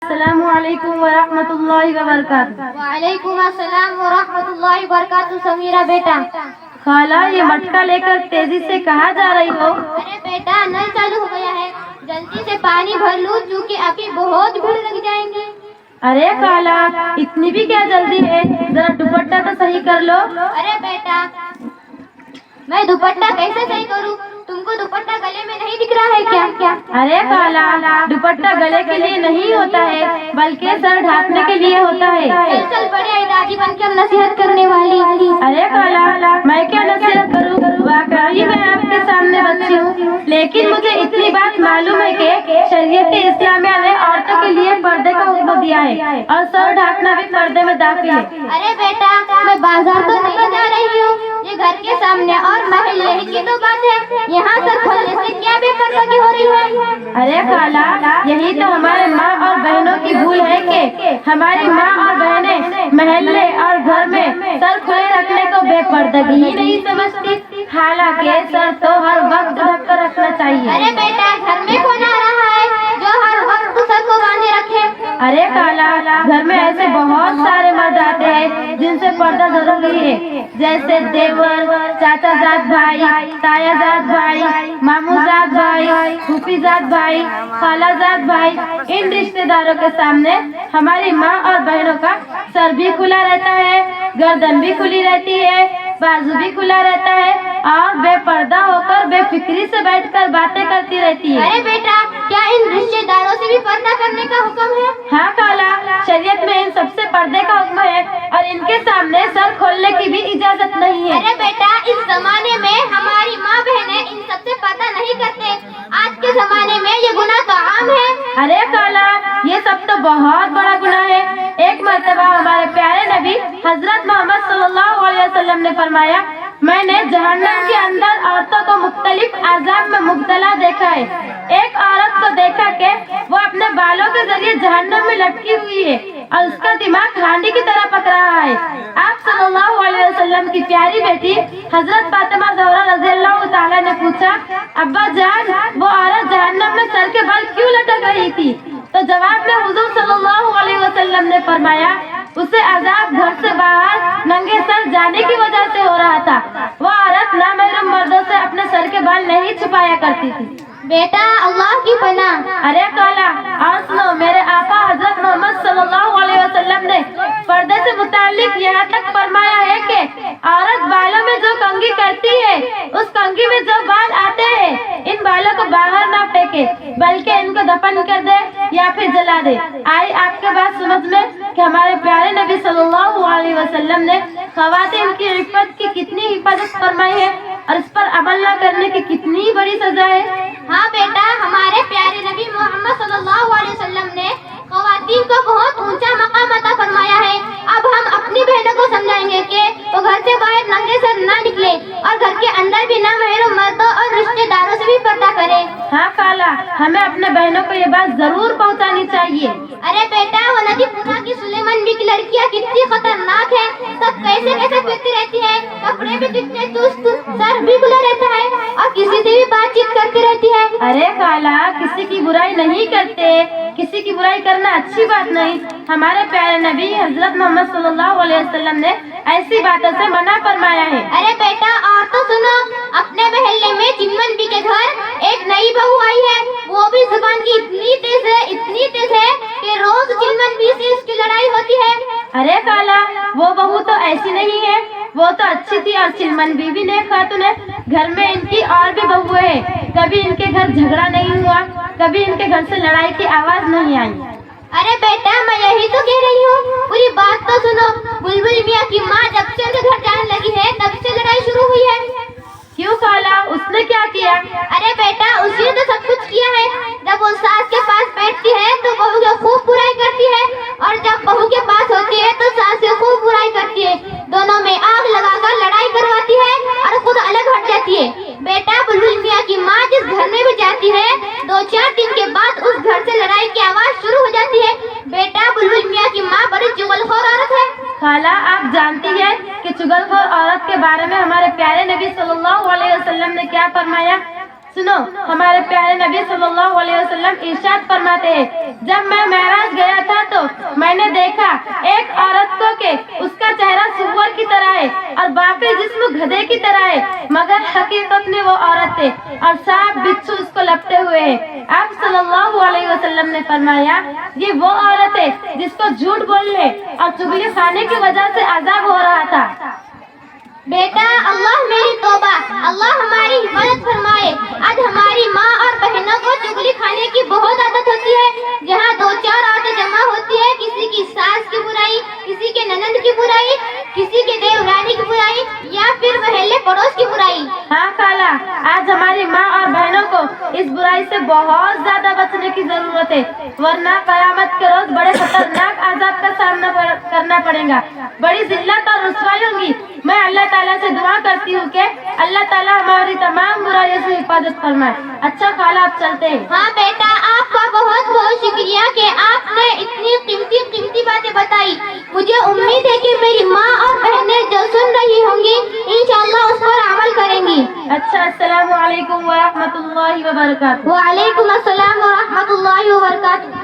السلام علیکم ورحمۃ اللہ وبرکاتہ۔ وعلیکم السلام ورحمۃ اللہ وبرکاتہ۔ سمیرہ بیٹا، خالہ یہ مٹکا لے کر تیزی سے کہاں جا رہی ہو؟ ارے بیٹا نل چالو ہو گیا ہے، جلدی سے پانی بھر لوں کیونکہ ابھی بہت بھیڑ لگ جائیں گی۔ ارے خالہ اتنی بھی کیا جلدی ہے، ذرا دوپٹہ تو صحیح کر لو۔ ارے بیٹا میں دوپٹہ کیسے صحیح کروں؟ تم کو دوپٹہ گلے میں نہیں دکھ رہا ہے کیا؟ ارے خالہ دوپٹہ گلے کے لیے نہیں ہوتا ہے بلکہ سر ڈھانپنے کے لیے ہوتا ہے۔ چل چل بڑے دادی بن کر نصیحت کرنے والی۔ ارے خالہ میں کیا نصیحت کروں، واقعی میں آپ کے سامنے بچی ہوں، لیکن مجھے اتنی بات معلوم ہے کہ شریعت اسلامیہ نے عورتوں کے لیے پردے کا حکم دیا ہے اور سر ڈھانپنا بھی پردے میں داخل ہے۔ ارے بیٹا میں بازار تو نہیں جا رہی ہوں، یہ گھر کے سامنے اور محلے کی تو بات ہے، یہاں سر کھولنے سے کیا بے پردگی ہو رہی ہے؟ ارے خالہ یہی تو ہمارے ماں اور بہنوں کی بھول ہے کہ ہماری ماں اور بہنیں محلے اور گھر میں سر کھلے رکھنے کو بے پردگی ہی نہیں سمجھتی، حالانکہ سر تو ہر وقت ڈھک کر رکھنا چاہیے۔ ارے بیٹا گھر میں کون آ رہا ہے جو ہر وقت سر کو باندھے رکھے؟ ارے خالہ گھر میں ایسے بہت سارے مرد آتے ہیں جن سے پردہ ضروری ہے، جیسے دیور، چاچا زاد بھائی، تایا زاد بھائی، ماموں زاد بھائی، پھوپھی زاد بھائی، خالہ زاد بھائی۔ ان رشتے داروں کے سامنے ہماری ماں اور بہنوں کا سر بھی کھلا رہتا ہے، گردن بھی کھلی رہتی ہے، بازو بھی کھلا رہتا ہے اور بے پردہ ہو کر بے فکری سے بیٹھ کر باتیں کرتی رہتی ہے۔ ارے بیٹا کیا ان رشتے داروں سے بھی پردہ کرنے کا حکم ہے؟ ہاں خالہ شریعت میں ان سب سے پردے کا حکم ہے اور ان کے سامنے سر کھولنے کی بھی اجازت نہیں ہے۔ ارے بیٹا اس زمانے میں ہماری ماں بہنیں ان سب سے پردہ نہیں کرتے، آج کے زمانے میں یہ گناہ تو عام ہے۔ ارے خالہ یہ سب تو بہت بڑا گناہ ہے۔ ایک مرتبہ ہمارے پیارے نبی حضرت محمد صلی اللہ علیہ وسلم نے فرمایا، میں نے جہنم کے اندر عورتوں کو مختلف عذاب میں مبتلا دیکھا ہے۔ ایک عورت کو دیکھا کہ وہ اپنے بالوں کے ذریعے جہنم میں لٹکی ہوئی ہے اور اس کا دماغ ہانڈی کی طرح پک رہا ہے۔ آپ صلی اللہ علیہ وسلم کی پیاری بیٹی حضرت فاطمہ زہرا رضی اللہ تعالیٰ نے پوچھا، ابا جان وہ عورت جہنم میں سر کے بال کیوں لٹک رہی تھی؟ تو جواب میں حضور صلی اللہ علیہ وسلم نے فرمایا، اسے عذاب گھر سے باہر ننگے سر جانے کی وجہ سے ہو رہا تھا۔ وہ عورت نامحرم مردوں سے اپنے سر کے بال نہیں چھپایا کرتی تھی۔ بیٹا اللہ کی پناہ۔ ارے خالہ اور سنو، میرے آقا حضرت محمد صلی اللہ علیہ وسلم نے پردے سے متعلق یہاں تک فرمایا ہے کہ عورت بالوں میں جو کنگھی کرتی ہے اس کنگھی میں جو بال آتے ہیں ان بالوں کو باہر نہ پھینکے بلکہ ان کو دفن کر دے یا پھر جلا دے۔ آئی آپ کے بات سمجھ میں کہ ہمارے پیارے نبی صلی اللہ علیہ وسلم نے خواتین کی عفت کی کتنی حفاظت فرمائی ہے اور اس پر عمل نہ کرنے کی کتنی بڑی سزا ہے۔ ہاں بیٹا ہمارے پیارے نبی محمد صلی اللہ علیہ وسلم نے خواتین کو بہت اونچا مقام عطا فرمایا ہے۔ اب ہم اپنی بہنوں کو سمجھائیں گے کہ وہ گھر سے باہر ننگے سر نہ نکلے اور گھر کے اندر بھی نامحرم مردوں اور رشتے داروں سے بھی پردہ کرے۔ ہاں خالہ ہمیں اپنے بہنوں کو یہ بات ضرور پہنچانی چاہیے۔ ارے بیٹا وہ ندی پورا کی سلیمان بھی کی لڑکیاں کتنی خطرناک ہے، سب کیسے کیسے پھرتی رہتی ہے، کپڑے بھی کتنے چست، سر بھی کھلا رہتا ہے اور کسی سے بھی بات چیت کرتی رہتی ہے۔ ارے خالہ کسی کی برائی نہیں کرتے، کسی کی برائی کرنا اچھی بات نہیں۔ ہمارے پیارے نبی حضرت محمد صلی اللہ علیہ وسلم نے ایسی باتوں سے منع فرمایا ہے۔ ارے بیٹا اور تو سنو، اپنے محلے میں چمن بی کے گھر ایک نئی بہو آئی ہے، وہ بھی زبان کی اتنی تیز ہے کہ روز چمن بی سے اس کی لڑائی ہوتی ہے۔ ارے خالہ وہ بہو تو ایسی نہیں ہے، وہ تو اچھی تھی اور چلمن بیوی نے خاتون ہے۔ گھر میں ان کی اور بھی بہویں ہیں، کبھی ان کے گھر جھگڑا نہیں ہوا، کبھی ان کے گھر سے لڑائی کی آواز نہیں آئی۔ ارے بیٹا میں یہی تو کہہ رہی ہوں، پوری بات تو سنو۔ بلبل میاں کی ماں جب سے ان کے گھر جانے لگی ہے تب سے لڑائی شروع ہوئی ہے۔ کیوں خالہ اس نے کیا کیا؟ ارے بیٹا اسی نے تو سب کچھ کیا ہے۔ جب وہ ساس کے پاس بیٹھتی ہے تو بہو کی خوب برائی کرتی ہے اور جب بہو کے پاس ہوتی ہے تو ساس سے خوب برائی کرتی ہے، دونوں میں آگ لگا کر لڑائی کرواتی ہے اور خود الگ ہٹ جاتی ہے۔ بیٹا بلبل میاں کی ماں جس گھر میں بھی جاتی ہے 2-4 دن کے بعد اس گھر سے لڑائی کی آواز شروع ہو جاتی ہے۔ بیٹا بلبل میاں کی ماں بڑی چغلخور عورت ہے۔ خالہ آپ جانتی ہیں کہ چغلخور عورت کے بارے میں ہمارے پیارے نبی صلی اللہ علیہ وسلم نے کیا فرمایا؟ سنو، ہمارے پیارے نبی صلی اللہ علیہ وسلم ارشاد فرماتے ہیں، جب میں معراج گیا تو میں نے دیکھا ایک عورت کو کہ اس کا چہرہ سور کی طرح ہے اور باقی جسم گدھے کی طرح ہے، مگر حقیقت میں وہ عورت ہے اور سانپ بچھو اس کو لپٹے ہوئے ہیں۔ آپ صلی اللہ علیہ وسلم نے فرمایا یہ وہ عورت ہے جس کو جھوٹ بولنے اور چغلی خانے کی وجہ سے عذاب ہو رہا تھا۔ بیٹا اللہ میری توبہ، اللہ ہماری حفاظت فرمائے۔ آج ہماری ماں اور بہنوں کو چغلی کھانے کی بہت عادت ہوتی ہے، جہاں دو چار عورتیں جمع ہوتی ہے، کسی کی ساس کی برائی، کسی کے ننند کی برائی، کسی کے دیورانی کی برائی یا پھر محلے پڑوس کی برائی۔ ہاں خالہ، آج ہماری ماں اور بہنوں کو اس برائی سے بہت زیادہ بچنے کی ضرورت ہے، ورنہ قیامت کے روز بڑے خطرناک عذاب کا سامنا کرنا پڑے گا، بڑی ذلت اور رسوائی ہوگی۔ میں اللہ تعالیٰ سے دعا کرتی ہوں کہ اللہ تعالیٰ ہماری تمام برائیوں سے حفاظت فرمائے۔ اچھا خالہ اب چلتے ہیں۔ ہاں بیٹا، آپ کا بہت بہت شکریہ کہ آپ نے اتنی قیمتی باتیں بتائی۔ مجھے امید ہے کہ میری ماں اور بہنیں جو سن رہی ہوں گی انشاءاللہ اس پر عمل کریں گی۔ اچھا، السلام علیکم ورحمۃ اللہ وبرکاتہ۔ وعلیکم السلام ورحمۃ اللہ وبرکاتہ۔